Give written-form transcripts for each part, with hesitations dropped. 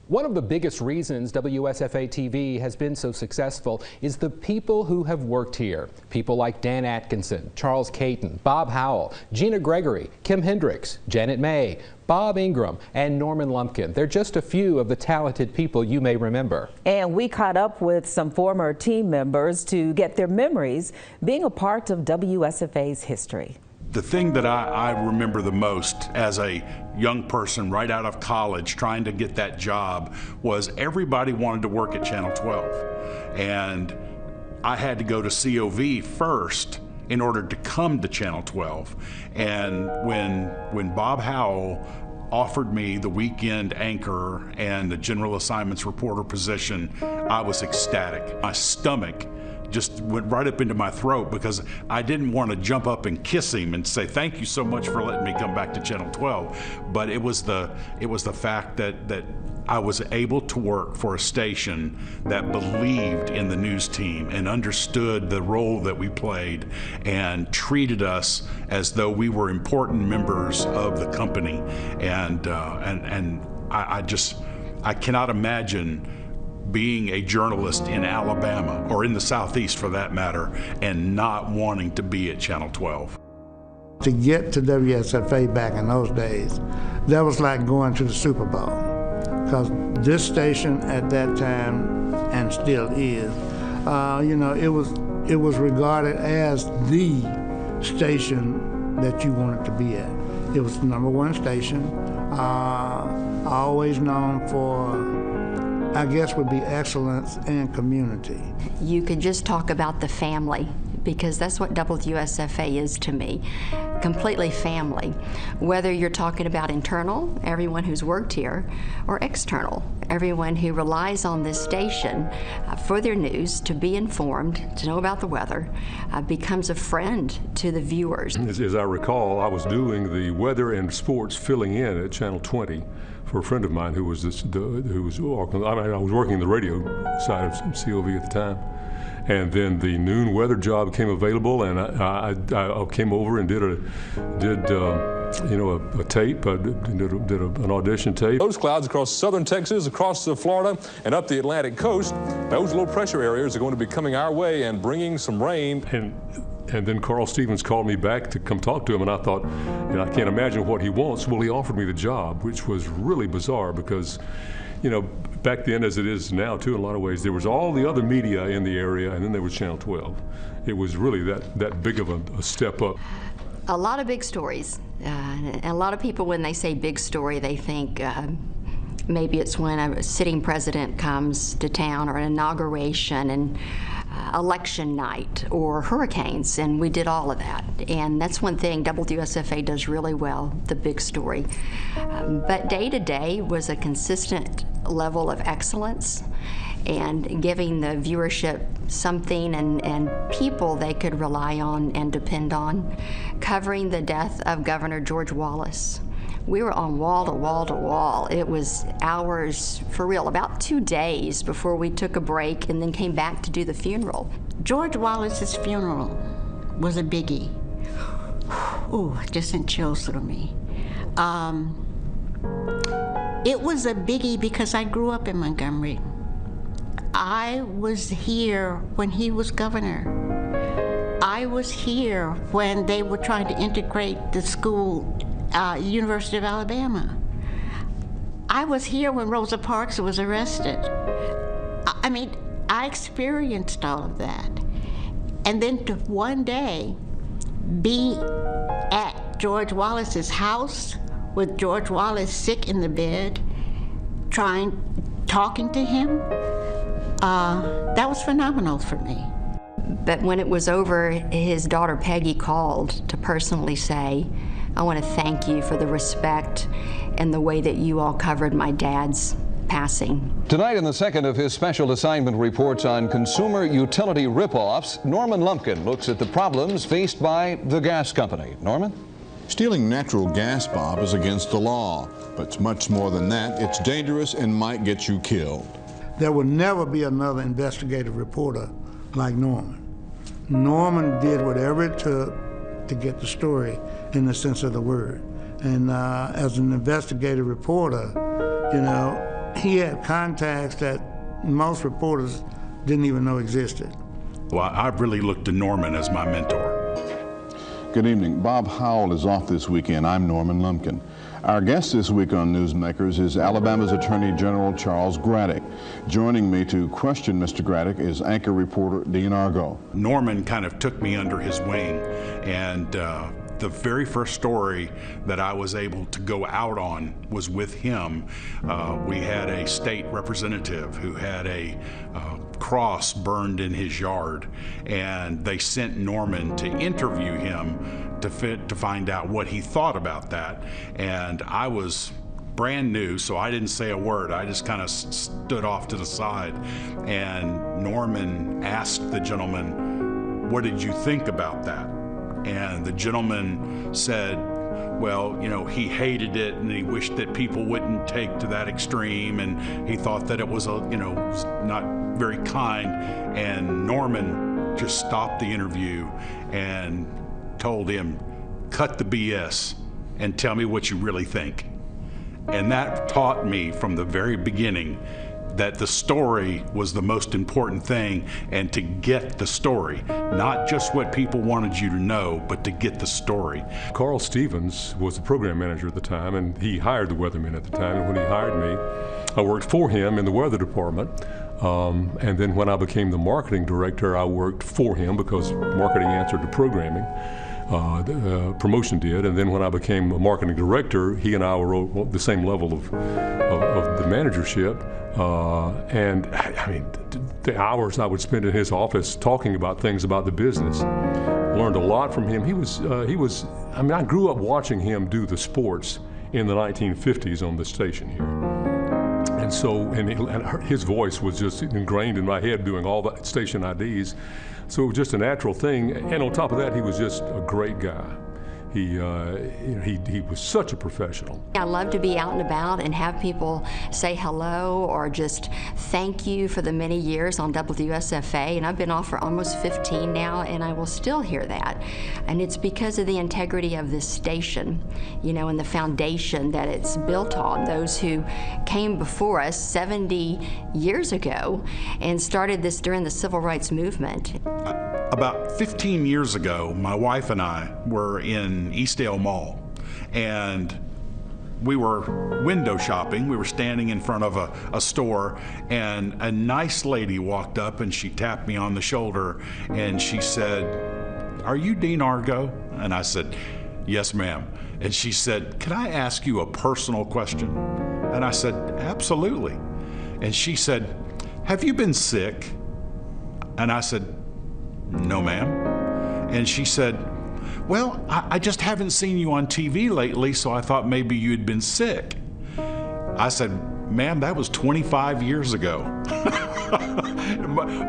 One of the biggest reasons WSFA TV has been so successful is the people who have worked here. People like Dan Atkinson, Charles Caton, Bob Howell, Gina Gregory, Kim Hendricks, Janet May, Bob Ingram, and Norman Lumpkin. They're just a few of the talented people you may remember. And we caught up with some former team members to get their memories being a part of WSFA's history. The thing that I remember the most as a young person right out of college trying to get that job was everybody wanted to work at Channel 12. And I had to go to COV first in order to come to Channel 12. And when Bob Howell offered me the weekend anchor and the general assignments reporter position, I was ecstatic. My stomach just went right up into my throat because I didn't want to jump up and kiss him and say thank you so much for letting me come back to Channel 12. But it was the fact that I was able to work for a station that believed in the news team and understood the role that we played and treated us as though we were important members of the company. And I cannot imagine being a journalist in Alabama, or in the Southeast for that matter, and not wanting to be at Channel 12. To get to WSFA back in those days, that was like going to the Super Bowl. Because this station at that time, and still is, it was regarded as the station that you wanted to be at. It was the #1 station, always known for, I guess, would be excellence and community. You could just talk about the family, because that's what WSFA is to me, completely family. Whether you're talking about internal, everyone who's worked here, or external, everyone who relies on this station for their news, to be informed, to know about the weather, becomes a friend to the viewers. As I recall, I was doing the weather and sports filling in at Channel 20 for a friend of mine who was I was working the radio side of COV at the time. And then the noon weather job came available, and I came over and did a tape. I did an audition tape. Those clouds across southern Texas, across Florida, and up the Atlantic coast, those low pressure areas are going to be coming our way and bringing some rain. And then Carl Stevens called me back to come talk to him, and I thought, I can't imagine what he wants. Well, he offered me the job, which was really bizarre because, back then, as it is now too, in a lot of ways, there was all the other media in the area, and then there was Channel 12. It was really that big of a step up. A lot of big stories. And a lot of people, when they say big story, they think maybe it's when a sitting president comes to town, or an inauguration, and election night, or hurricanes, and we did all of that. And that's one thing WSFA does really well, the big story. But day to day was a consistent level of excellence and giving the viewership something and people they could rely on and depend on. Covering the death of Governor George Wallace. We were on wall to wall to wall. It was hours, for real, about 2 days before we took a break and then came back to do the funeral. George Wallace's funeral was a biggie. Ooh, it just sent chills through me. It was a biggie because I grew up in Montgomery. I was here when he was governor. I was here when they were trying to integrate the school, University of Alabama. I was here when Rosa Parks was arrested. I mean, I experienced all of that. And then to one day be at George Wallace's house with George Wallace sick in the bed, talking to him, that was phenomenal for me. But when it was over, his daughter Peggy called to personally say, I want to thank you for the respect and the way that you all covered my dad's passing. Tonight, in the second of his special assignment reports on consumer utility ripoffs, Norman Lumpkin looks at the problems faced by the gas company. Norman? Stealing natural gas, Bob, is against the law. But it's much more than that. It's dangerous and might get you killed. There will never be another investigative reporter like Norman. Norman did whatever it took to get the story in the sense of the word. And as an investigative reporter, he had contacts that most reporters didn't even know existed. Well, I really looked to Norman as my mentor. Good evening. Bob Howell is off this weekend. I'm Norman Lumpkin. Our guest this week on Newsmakers is Alabama's Attorney General Charles Graddick. Joining me to question Mr. Graddick is anchor reporter Dean Argo. Norman kind of took me under his wing, and the very first story that I was able to go out on was with him. We had a state representative who had a cross burned in his yard, and they sent Norman to interview him to find out what he thought about that. And I was brand new, so I didn't say a word. I just kind of stood off to the side, and Norman asked the gentleman, "What did you think about that?" And the gentleman said, well, you know, he hated it and he wished that people wouldn't take to that extreme, and he thought that it was, not very kind. And Norman just stopped the interview and told him, "Cut the BS and tell me what you really think." And that taught me from the very beginning that the story was the most important thing, and to get the story, not just what people wanted you to know, but to get the story. Carl Stevens was the program manager at the time, and he hired the weathermen at the time. And when he hired me, I worked for him in the weather department. And then when I became the marketing director, I worked for him because marketing answered to programming. Promotion did, and then when I became a marketing director, he and I were at the same level of the managership. And I mean, the hours I would spend in his office talking about things about the business, learned a lot from him. He was, I mean, I grew up watching him do the sports in the 1950s on the station here. And so, and his voice was just ingrained in my head doing all the station IDs. So it was just a natural thing. And on top of that, he was just a great guy. He was such a professional. I love to be out and about and have people say hello or just thank you for the many years on WSFA. And I've been off for almost 15 now, and I will still hear that. And it's because of the integrity of this station, you know, and the foundation that it's built on. Those who came before us 70 years ago and started this during the Civil Rights Movement. About 15 years ago, my wife and I were in Eastdale Mall, and we were window shopping. We were standing in front of a store, and a nice lady walked up and she tapped me on the shoulder and she said, "Are you Dean Argo?" And I said, "Yes, ma'am." And she said, "Can I ask you a personal question?" And I said, "Absolutely." And she said, "Have you been sick?" And I said, "No, ma'am." And she said, "Well, I just haven't seen you on TV lately, so I thought maybe you'd been sick." I said, "Ma'am, that was 25 years ago."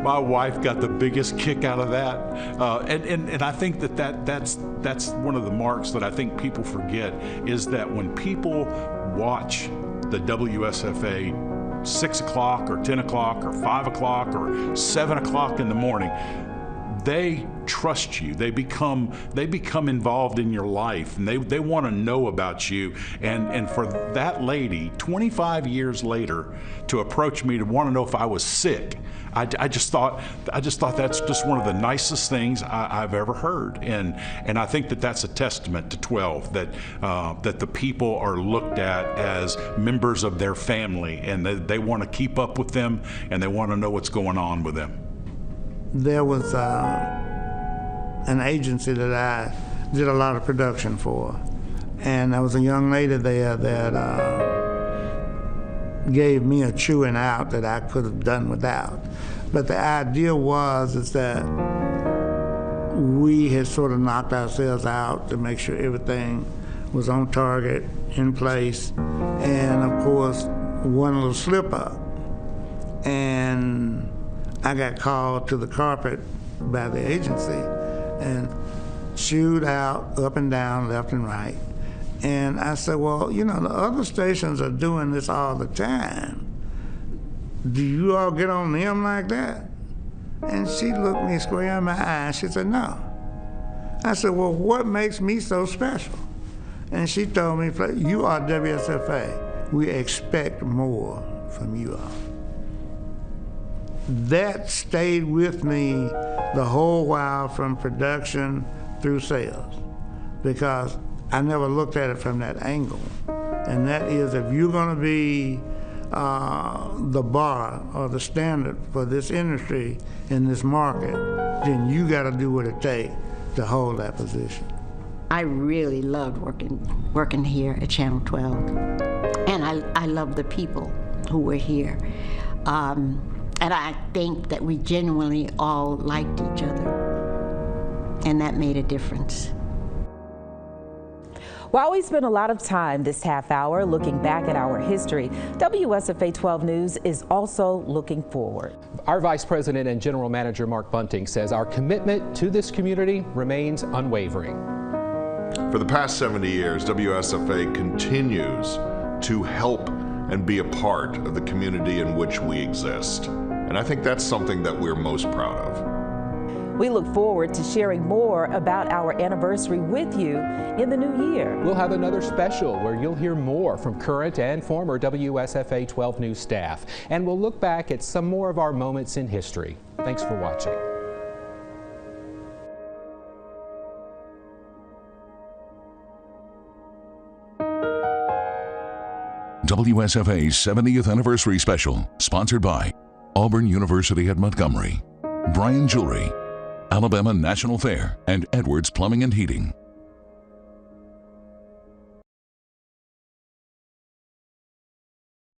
My wife got the biggest kick out of that. And I think that's one of the marks that I think people forget, is that when people watch the WSFA 6 o'clock or 10 o'clock or 5 o'clock or 7 o'clock in the morning, they trust you. They become involved in your life, and they want to know about you. And for that lady, 25 years later, to approach me to want to know if I was sick, I just thought that's just one of the nicest things I've ever heard. And I think that's a testament to 12, that the people are looked at as members of their family, and they want to keep up with them, and they want to know what's going on with them. There was an agency that I did a lot of production for, and there was a young lady there that gave me a chewing out that I could have done without. But the idea is that we had sort of knocked ourselves out to make sure everything was on target, in place, and of course, one little slip up, and I got called to the carpet by the agency and chewed out up and down, left and right. And I said, "Well, you know, the other stations are doing this all the time. Do you all get on them like that?" And she looked me square in my eye. She said, "No." I said, "Well, what makes me so special?" And she told me, "You are WSFA. We expect more from you all. That stayed with me the whole while from production through sales, because I never looked at it from that angle. And that is, if you're going to be the bar or the standard for this industry in this market, then you got to do what it takes to hold that position. I really loved working here at Channel 12, and I love the people who were here. And I think that we genuinely all liked each other, and that made a difference. While we spend a lot of time this half hour looking back at our history, WSFA 12 News is also looking forward. Our Vice President and General Manager Mark Bunting says our commitment to this community remains unwavering. For the past 70 years, WSFA continues to help and be a part of the community in which we exist. And I think that's something that we're most proud of. We look forward to sharing more about our anniversary with you in the new year. We'll have another special where you'll hear more from current and former WSFA 12 News staff. And we'll look back at some more of our moments in history. Thanks for watching. WSFA's 70th Anniversary Special, sponsored by Auburn University at Montgomery, Bryan Jewelry, Alabama National Fair, and Edwards Plumbing and Heating.